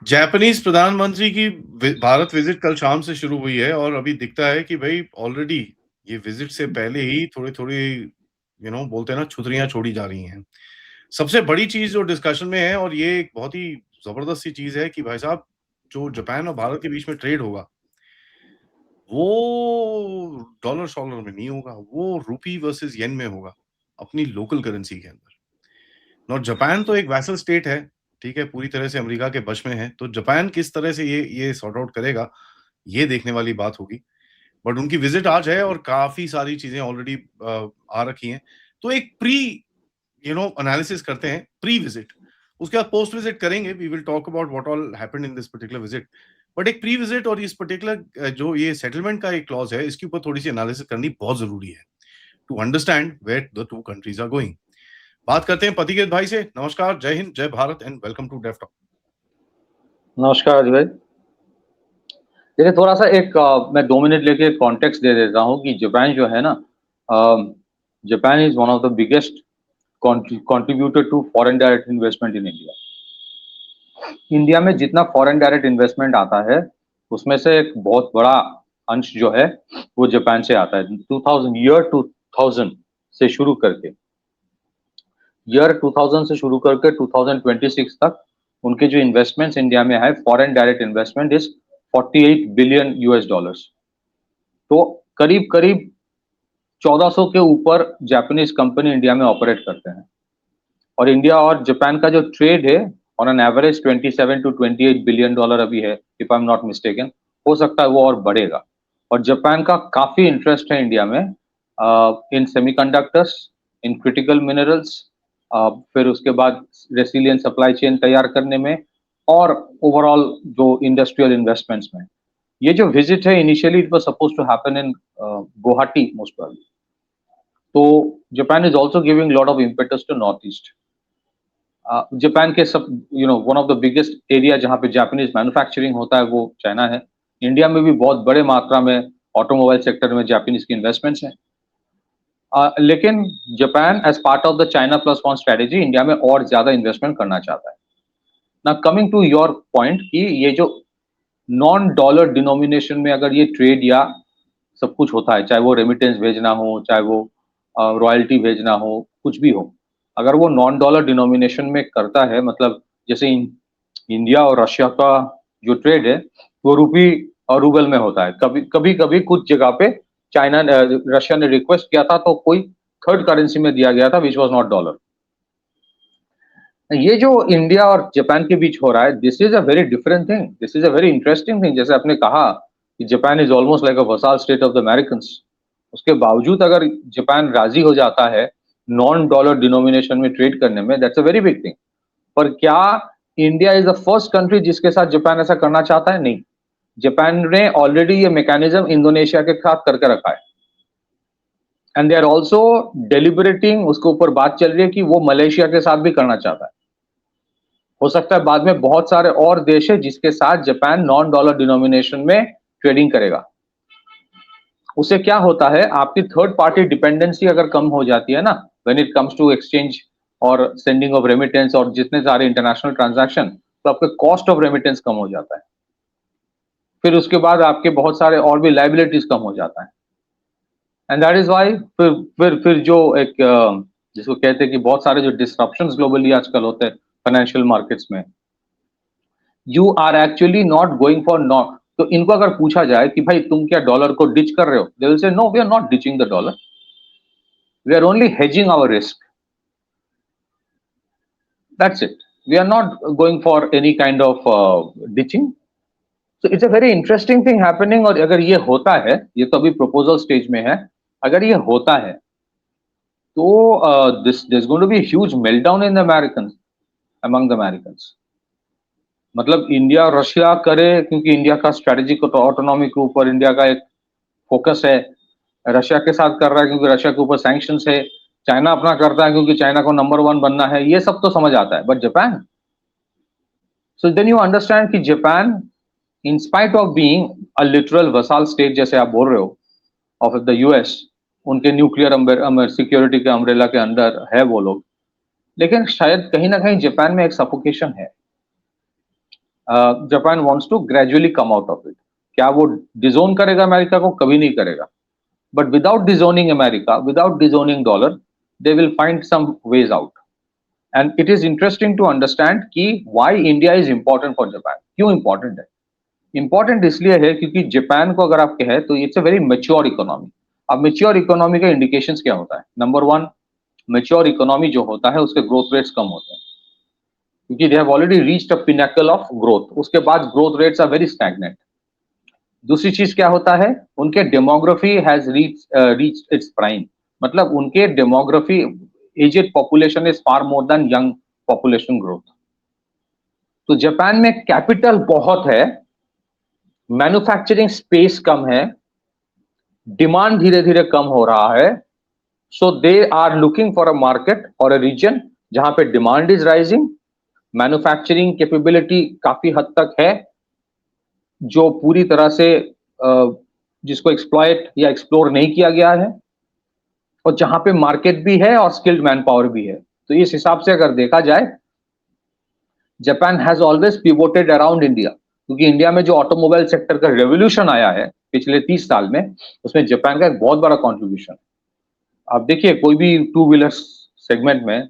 Japanese प्रधानमंत्री की Bharat visit कल शाम से शुरू हुई है और अभी दिखता है कि भाई ऑलरेडी ये विजिट से पहले ही थोड़ी-थोड़ी बोलते हैं ना छुतरियाँ छोड़ी जा रही हैं। सबसे बड़ी चीज़ जो डिस्कशन में है और ये एक बहुत ही ज़बरदस्त सी चीज़ है कि भाई साहब जो जापान और भारत के बीच में ट्रेड होगा, वो डॉलर-शॉलर में नहीं होगा, वो रूपी वर्सेस येन में होगा, अपनी लोकल करेंसी के अंदर। और जापान तो एक वैसल स्टेट है, ठीक है? पूरी तरह से अमेरिका के वश में है, तो जापान किस तरह से ये सॉर्ट आउट करेगा, ये देखने वाली बात होगी। बट उनकी विज़िट आज है और काफ़ी सारी चीज़ें ऑलरेडी आ रखी हैं। तो एक प्री एनालिसिस करते हैं, प्री विज़िट। उसके बाद पोस्ट विज़िट करेंगे, we will talk about what all happened in this particular visit. But एक प्री विज़िट और इस पर्टिकुलर जो ये सेटलमेंट का एक क्लॉज़ है, इसके ऊपर थोड़ी-सी एनालिसिस करनी बहुत ज़रूरी है, to understand where the 2 countries are going. बात करते हैं पथिकेत भाई से। नमस्कार, जय हिंद, जय Bharat and welcome to Def Talk. नमस्कार अजय भाई। देखिए थोड़ा सा मैं 2 मिनट लेके कॉन्टेक्स्ट दे देता हूँ कि जापान जो है ना, Japan is one of the biggest contributor to foreign direct investment in India. India में जितना फॉरेन डायरेक्ट इन्वेस्टमेंट आता है उसमें से एक बहुत बड़ा अंश जो है वो जापान से आता है। 2000 से शुरू करके ईयर 2000 से शुरू करके 2026 तक उनके जो इन्वेस्टमेंट्स इंडिया में है, foreign direct investment is 48 billion US dollars. तो करीब करीब 1400 के ऊपर जापानीज कंपनी इंडिया में ऑपरेट करते हैं। और इंडिया और जापान का जो ट्रेड है on an average 27 to 28 billion dollar अभी है, if I am not mistaken. हो सकता है वो और बढ़ेगा। और जापान का काफी इंटरेस्ट है इंडिया में, इन सेमीकंडक्टर्स, इन क्रिटिकल मिनरल्स, फिर उसके बाद रेसिलियंट सप्लाई चेन तैयार करने में, और ओवरऑल जो इंडस्ट्रियल इन्वेस्टमेंट्स में। ये जो विजिट है initially it was supposed to happen in Guwahati most probably. तो Japan is also giving lot of impetus to north east. Japan के सब one of the biggest area जहाँ पे जापानीज मैन्युफैक्चरिंग होता है वो चाइना है। इंडिया में भी बहुत बड़े मात्रा में ऑटोमोबाइल सेक्टर में जापानीज की इन्वेस्टमेंट्स हैं। लेकिन Japan as part of the China plus one strategy India में और ज्यादा इन्वेस्टमेंट करना चाहता है। ना कमिंग टू योर पॉइंट कि ये जो नॉन डॉलर डिनोमिनेशन में अगर ये ट्रेड या सब कुछ होता है, चाहे वो रेमिटेंस भेजना हो, चाहे वो रॉयल्टी भेजना हो, कुछ भी हो, अगर वो नॉन डॉलर डिनोमिनेशन में करता है, मतलब जैसे इंडिया और रशिया का जो ट्रेड है वो रूपी और रूबल में होता है। कभी कभी कभी कुछ जगह पे चाइना रशिया ने रिक्वेस्ट किया था तो कोई थर्ड करेंसी में दिया गया था विच वॉज नॉट डॉलर। ये जो इंडिया और जापान के बीच हो रहा है, this is a very different thing, this is a very interesting thing. जैसे आपने कहा कि Japan is almost like a vassal state of the Americans. उसके बावजूद अगर जापान राजी हो जाता है नॉन डॉलर डिनोमिनेशन में ट्रेड करने में, that's a very big thing. पर क्या India is the first country जिसके साथ जापान ऐसा करना चाहता है? नहीं। जापान ने ऑलरेडी ये मैकेनिज्म इंडोनेशिया के साथ करके रखा है, and they are also deliberating, उसके ऊपर बात चल रही है कि वो मलेशिया के साथ भी करना चाहता है। हो सकता है बाद में बहुत सारे और देश है जिसके साथ जापान नॉन डॉलर डिनोमिनेशन में ट्रेडिंग करेगा। उससे क्या होता है, आपकी थर्ड पार्टी डिपेंडेंसी अगर कम हो जाती है ना, when it comes to exchange और सेंडिंग ऑफ रेमिटेंस और जितने सारे इंटरनेशनल ट्रांजैक्शन, तो आपका कॉस्ट ऑफ रेमिटेंस कम हो जाता है। फिर उसके बाद आपके बहुत सारे और भी लाइबिलिटीज कम हो जाता है। एंड दैट इज वाई फिर जो एक जिसको कहते हैं कि बहुत सारे जो डिस्ट्रप्शंस ग्लोबली आजकल होते हैं फाइनेंशियल मार्केट्स में, you are actually not going for not. तो इनको अगर पूछा जाए कि भाई तुम क्या डॉलर को डिच कर रहे हो, they will say no, we are not ditching the dollar, we are only hedging our risk, that's it. We are not going for any kind of ditching. So it's a very interesting thing happening. और अगर ये होता है, ये तो अभी proposal stage में है, अगर ये होता है तो this going to be huge meltdown in the American, among the Americans. मतलब इंडिया और रशिया करे, क्योंकि इंडिया का स्ट्रेटेजिक ऑटोनॉमी के ऊपर इंडिया का एक फोकस है। रशिया के साथ कर रहा है क्योंकि रशिया के ऊपर सैंक्शंस है। चाइना अपना करता है क्योंकि चाइना को नंबर 1 बनना है। ये सब तो समझ आता है, but Japan, so then you understand कि Japan in spite of being a literal vassal state, जैसे आप बोल रहे हो, ऑफ द यूएस, उनके न्यूक्लियर सिक्योरिटी के अम्ब्रेला के अंडर है वो लोग, लेकिन शायद कहीं ना कहीं जापान में एक सफोकेशन है। Japan wants to gradually come out of it. क्या वो डिजोन करेगा अमेरिका को? कभी नहीं करेगा। But without dejoining America, without dejoining dollar, they will find some ways out. And it is interesting to understand कि why India is important for Japan. क्यों important है? इंपॉर्टेंट इसलिए है क्योंकि जापान को अगर आप कहें तो it's a very mature economy. अब मेच्योर इकोनॉमी का इंडिकेशंस क्या होता है? नंबर वन, मेच्योर इकोनॉमी जो होता है उसके ग्रोथ रेट्स कम होते हैं, क्योंकि they have already reached a pinnacle of growth. उसके बाद growth rates are very stagnant. दूसरी चीज क्या होता है? उनके demography has reached its prime. मतलब उनके demography, aged population is far more than young population growth. तो जापान में कैपिटल बहुत है, मैन्युफैक्चरिंग स्पेस कम है, डिमांड धीरे धीरे कम हो रहा है। So they are looking for a market और अ रीजन जहां पे demand is rising, manufacturing capability काफी हद तक है, जो पूरी तरह से जिसको एक्सप्लॉइट या एक्सप्लोर नहीं किया गया है, और जहां पे मार्केट भी है और स्किल्ड मैन पावर भी है। तो इस हिसाब से अगर देखा जाए, Japan has always pivoted around India, क्योंकि इंडिया में जो ऑटोमोबाइल सेक्टर का रेवोल्यूशन आया है पिछले 30 साल में, उसमें जापान का एक बहुत बड़ा कॉन्ट्रीब्यूशन है। आप देखिए, कोई भी टू व्हीलर सेगमेंट में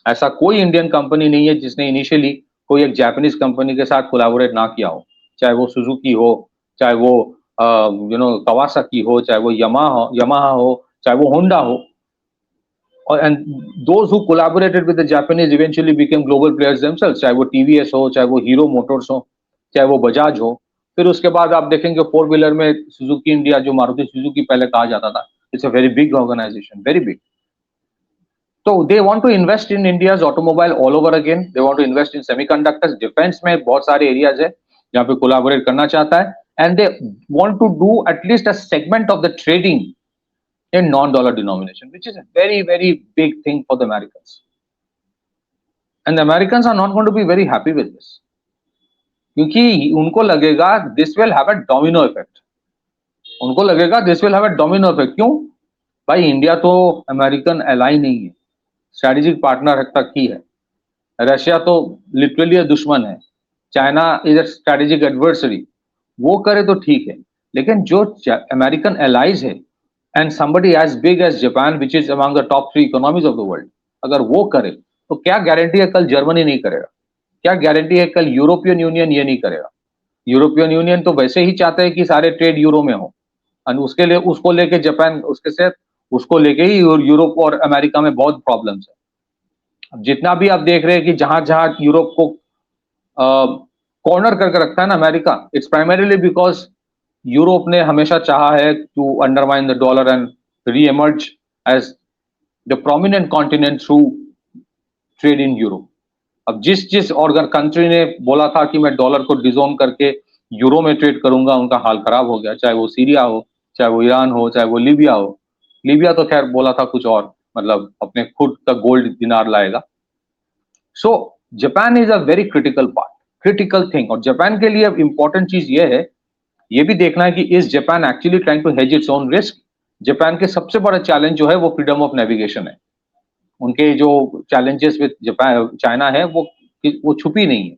ऐसा कोई इंडियन कंपनी नहीं है जिसने इनिशियली कोई एक जापानीज कंपनी के साथ कोलैबोरेट ना किया हो, चाहे वो सुजुकी हो, चाहे वो कवासाकी हो, चाहे वो यमाहा हो, चाहे वो होंडा हो। और and those who collaborated with the Japanese eventually became global players themselves, चाहे वो टीवीएस हो, चाहे वो हीरो मोटर्स हो, चाहे वो बजाज हो। फिर उसके बाद आप देखेंगे फोर व्हीलर में सुजुकी इंडिया, जो मारुति सुजुकी पहले कहा जाता था, it's a very big organization, very big. तो they want to invest in India's automobile all over again, they want to invest in semiconductors, defence में बहुत सारे एरियाज है जहां पे कोलैबोरेट करना चाहता है, and they want to do at least a segment of the trading in non-dollar denomination, which is a very, very big thing for the Americans. And the Americans are not going to be very happy with this, क्योंकि उनको लगेगा this will have a domino effect. उनको लगेगा this will have a domino effect. क्यों? भाई, India तो American ally नहीं है, स्ट्रेटेजिक पार्टनर तक ही है। रशिया तो लिटरली दुश्मन है। China is a strategic adversary. वो करे तो ठीक है, लेकिन जो अमेरिकन एलाइज है, and somebody as big as Japan, which is among the top 3 economies of the world, अगर वो करे तो क्या गारंटी है कल जर्मनी नहीं करेगा? क्या गारंटी है कल यूरोपियन यूनियन ये नहीं करेगा? यूरोपियन यूनियन तो वैसे ही चाहते हैं कि सारे ट्रेड यूरो में हो, और उसके लिए उसको लेके जापान, उसके साथ उसको लेके ही यूरोप और अमेरिका में बहुत प्रॉब्लम्स है। अब जितना भी आप देख रहे हैं कि जहां जहां यूरोप को कॉर्नर करके रखता है ना America, it's primarily because Europe ने हमेशा चाहा है to undermine the dollar and re-emerge as the prominent continent through trade in euro. अब जिस जिस ऑर्गन कंट्री ने बोला था कि मैं डॉलर को डिजोन करके यूरो में ट्रेड करूंगा, उनका हाल खराब हो गया। चाहे वो सीरिया हो, चाहे वो ईरान हो, चाहे वो लीबिया हो। लीबिया तो खैर बोला था कुछ और, मतलब अपने खुद का गोल्ड दिनार लाएगा। So Japan is a very critical part, critical thing. और जापान के लिए अब इंपॉर्टेंट चीज ये है, ये भी देखना है कि is Japan actually trying to hedge its own risk. Japan के सबसे बड़ा चैलेंज जो है वो फ्रीडम ऑफ नेविगेशन है। उनके जो चैलेंजेस विद जापान चाइना है वो छुपी नहीं है।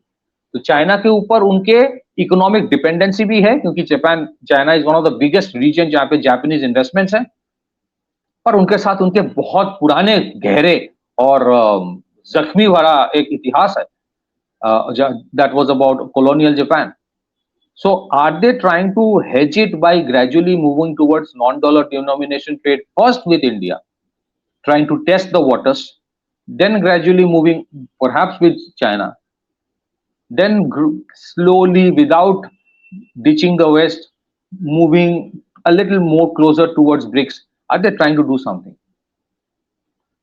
तो चाइना के ऊपर उनके इकोनॉमिक डिपेंडेंसी भी है, क्योंकि Japan China is one of the biggest region जहां पे जापानीज इन्वेस्टमेंट्स हैं। पर उनके साथ उनके बहुत पुराने, गहरे और जख्मी भरा एक इतिहास है, that was about colonial Japan. So are they trying to hedge it by gradually moving towards non-dollar denomination trade first with India, trying to test the waters, then gradually moving perhaps with China, then slowly without ditching the West, moving a little more closer towards BRICS? Are they trying to do something?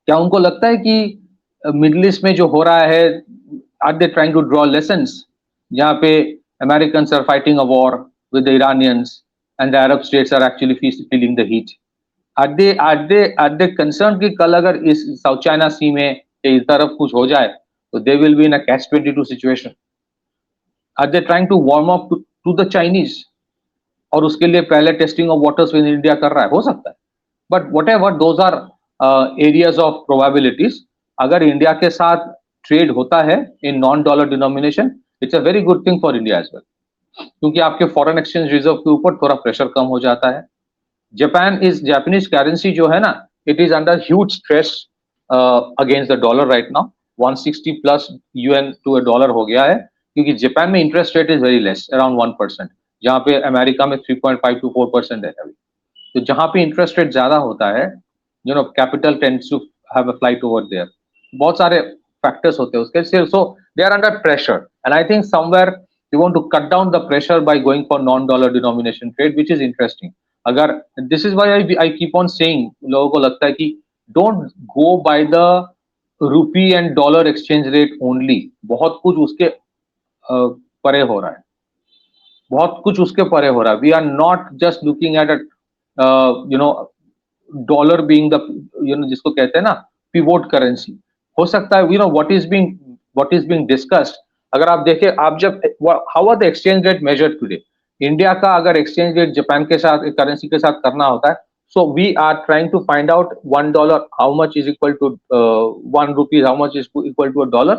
क्या उनको लगता है कि middle east में जो हो रहा है, are they trying to draw lessons, जहां पे Americans are fighting a war with the Iranians and the Arab states are actually feeling the heat? Are they concerned कि कल अगर इस साउथ चाइना सी में इस तरफ कुछ हो जाए तो they will be in a catch-22 situation? Are they trying to warm up to the Chinese? और उसके लिए पहले testing of waters with India कर रहा है, हो सकता है। But whatever, those are areas of probabilities. अगर इंडिया के साथ ट्रेड होता है in non dollar denomination, it's a very good thing for India as well, क्योंकि आपके फॉरेन एक्सचेंज रिजर्व के ऊपर थोड़ा प्रेशर कम हो जाता है. Japanese करेंसी जो है ना, it is under huge stress against the dollar right now. 160 plus yen to a dollar हो गया है, क्योंकि जापान में interest rate is very less, around 1%, जहां पे अमेरिका में 3.5 टू 4% है अभी. तो जहां पे इंटरेस्ट रेट ज्यादा होता है, capital tends to have a flight over there. बहुत सारे फैक्टर्स होते हैं उसके, so they are under pressure, and I think somewhere you want to cut down the pressure by going for non dollar denomination trade, which is interesting. अगर this is why I keep on saying, लोगों को लगता है कि don't go by the rupee and dollar exchange rate only. बहुत कुछ उसके परे हो रहा है, बहुत कुछ उसके परे हो रहा है. We are not just looking at you know dollar being the, जिसको कहते हैं ना, पिवोट करेंसी. हो सकता है व्हाट इज बीइंग डिस्कस्ड. अगर आप देखें, आप जब, how are the exchange rate measured today, India का अगर एक्सचेंज रेट जापान के साथ करेंसी के साथ करना होता है, so we are trying to find out $1 how much is equal to 1 rupees, how much is equal to a dollar,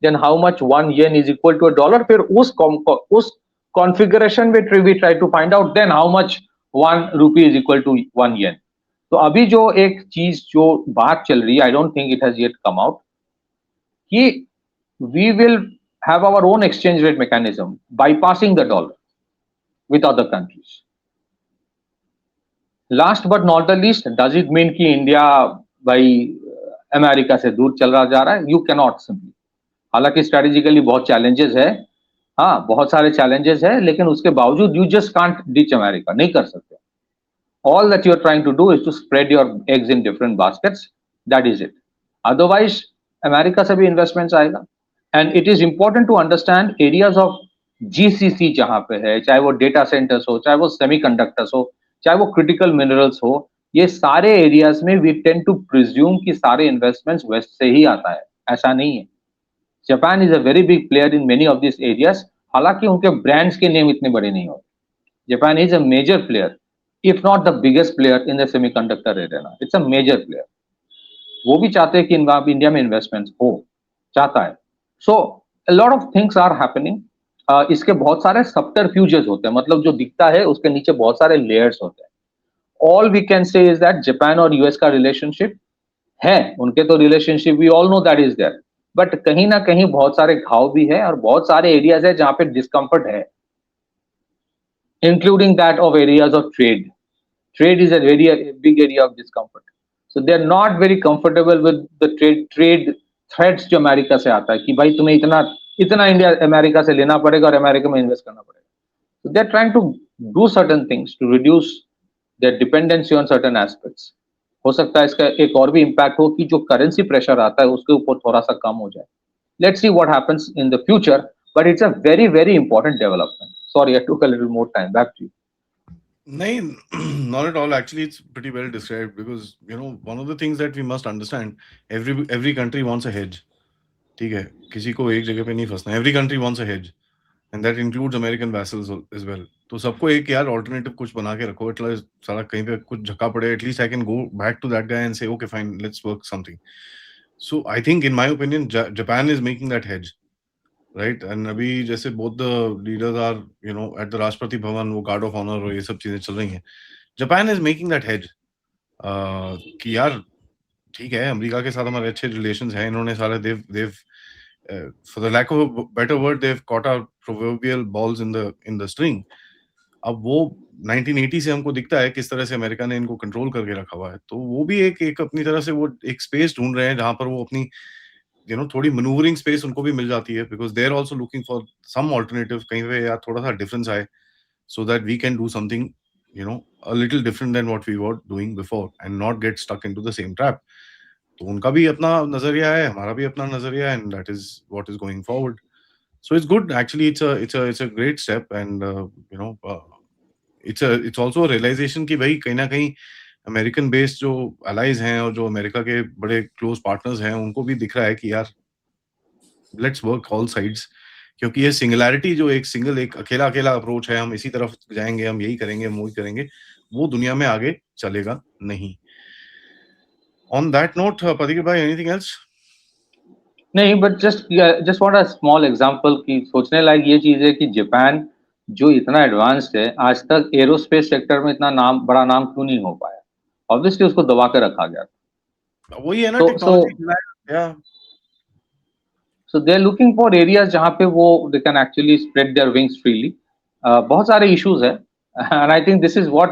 then how much 1 yen is equal to a dollar. फिर उस configuration में we try to find out then how much 1 rupee is equal to 1 yen. तो अभी जो एक चीज जो बात चल रही है, I don't think it has yet come out, कि we will have our own exchange rate mechanism bypassing the dollar with other countries. Last but not the least, does it mean कि इंडिया भाई America से दूर चल रहा जा रहा है? You can not simply. हालांकि स्ट्रेटेजिकली बहुत चैलेंजेस है, हाँ बहुत सारे चैलेंजेस है, लेकिन उसके बावजूद you just can't ditch America, नहीं कर सकते. All that you are trying to do is to spread your eggs in different baskets, that is it. Otherwise America से भी इन्वेस्टमेंट्स आएगा. And it is important to understand areas of GCC जहां पे है, चाहे वो डेटा सेंटर्स हो, चाहे वो सेमीकंडक्टर्स हो, चाहे वो क्रिटिकल मिनरल्स हो, ये सारे एरियाज में वी टेंड टू प्रिज्यूम कि सारे इन्वेस्टमेंट्स वेस्ट से ही आता है. ऐसा नहीं है. Japan is a very big player in many of this areas, हालांकि उनके ब्रांड्स के नेम इतने बड़े नहीं होते. Japan is a major player, if not the biggest player in the semiconductor area. It's a major player. वो भी चाहते हैं कि इंडिया में इन्वेस्टमेंट्स हो, चाहता है. So a lot of things are happening. इसके बहुत सारे सबटरफ्यूजेस होते हैं, मतलब जो दिखता है उसके नीचे बहुत सारे लेयर्स होते हैं. All we can say is that Japan और यूएस का रिलेशनशिप है, उनके तो relationship we all know that is there, but कहीं ना कहीं बहुत सारे घाव भी है और बहुत सारे एरियाज है जहां पे डिस्कम्फर्ट है, including that of areas of trade. Trade is a very big area of discomfort. So they are not very comfortable with the trade threats जो अमेरिका से आता है, कि भाई तुम्हें इतना इतना इंडिया अमेरिका से लेना पड़ेगा और अमेरिका में इन्वेस्ट करना पड़ेगा. So they are trying to do certain things to reduce their dependency on certain aspects. हो सकता है इसका एक और भी इम्पैक्ट हो कि जो करेंसी प्रेशर आता है उसके ऊपर थोड़ा सा कम हो जाए. Let's see what happens in the future, but it's a very very important development. Sorry, I took a little more time. Back to you. Nahin, not at all. Actually, it's pretty well described because one of the things that we must understand, every country wants a hedge. ठीक है, किसी को एक जगह पे नहीं फंसना. Every country wants a hedge, and that includes American vassals as well. तो सबको एक यार alternative कुछ बना के रखो. एटलीस्ट साला कहीं पे कुछ झक्का पड़े, at least I can go back to that guy and say, okay, fine, let's work something. So I think, in my opinion, Japan is making that hedge. Right. And अभी जैसे both the leaders are at the Rashtrapati Bhavan, वो guard of honour और ये सब चीजें चल रही हैं. Japan is making that hedge कि यार ठीक है, अमेरिका के साथ हमारे अच्छे रिलेशंस हैं. इन्होंने सारे they've for the lack of better word they've caught our proverbial balls in the string. अब वो 1980 से हमको दिखता है किस तरह से अमेरिका ने इनको कंट्रोल करके रखा हुआ है. तो वो भी एक अपनी तरह से वो एक स्पेस ढूंढ रहे हैं जहां पर वो अपनी थोड़ी मैनूवरिंग स्पेस उनको भी मिल जाती है, because they are also looking for some alternative कहीं पे या थोड़ा सा डिफरेंस आए, so that we can do something a little different than what we were doing before and not get stuck into the same trap. तो उनका भी अपना नजरिया है, हमारा भी अपना नजरिया है, and that is what is going forward. So it's good actually. It's a great step, and it's also a realization कि भाई कहीं ना कहीं अमेरिकन बेस्ड जो अलाइज हैं और जो अमेरिका के बड़े क्लोज पार्टनर्स हैं उनको भी दिख रहा है कि यार लेट्स वर्क ऑल साइड्स. क्योंकि ये सिंगुलैरिटी जो एक अकेला अकेला अप्रोच है, हम इसी तरफ जाएंगे, हम यही करेंगे, हम वही करेंगे, वो दुनिया में आगे चलेगा नहीं. ऑन दैट नोट, पथिक भाई, एनीथिंग एल्स? नहीं, but just want a small example कि सोचने लायक ये चीज़ है कि जापान जो इतना एडवांस्ड है, आज तक एरोस्पेस सेक्टर में इतना बड़ा नाम क्यों नहीं हो पाया? ऑब्वियसली उसको दबा के रखा गया। वही है ना, So so टेक्नोलॉजी या so they are looking for areas जहाँ पे वो they can actually spread their wings freely. बहुत सारे इश्यूज है and I think this is what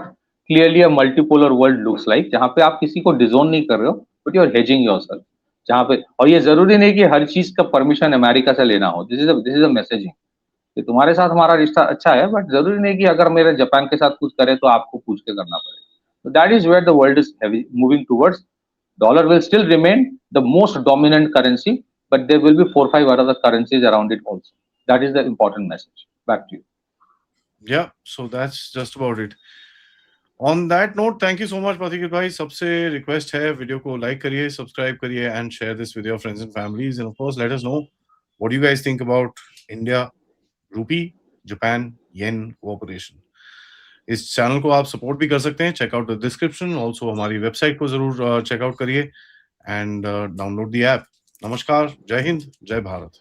clearly a multipolar world looks like, जहाँ पे आप किसी को डिसोन नहीं कर रहे हो but you are hedging yourself, जहाँ पे और ये जरूरी नहीं कि हर चीज का परमिशन अमेरिका से लेना हो। दिस इज अ मैसेजिंग कि तुम्हारे साथ हमारा रिश्ता अच्छा है बट जरूरी नहीं कि अगर मेरे जापान के साथ कुछ करे तो आपको पूछ के करना पड़ेगा। So that is where the world is moving towards. Dollar will still remain the most dominant currency, but there will be 4 5 other currencies around it also. That is the important message. Back to you. या so that's just about it. On that note, thank you so much Pathikit भाई। सबसे request है, video को like करिए, subscribe करिए and share this with your friends and families, and of course let us know what you guys think about India rupee Japan yen cooperation. इस channel को आप support भी कर सकते हैं, check out the description. Also हमारी website को जरूर चेकआउट करिए एंड डाउनलोड द ऐप। नमस्कार, जय हिंद, जय भारत।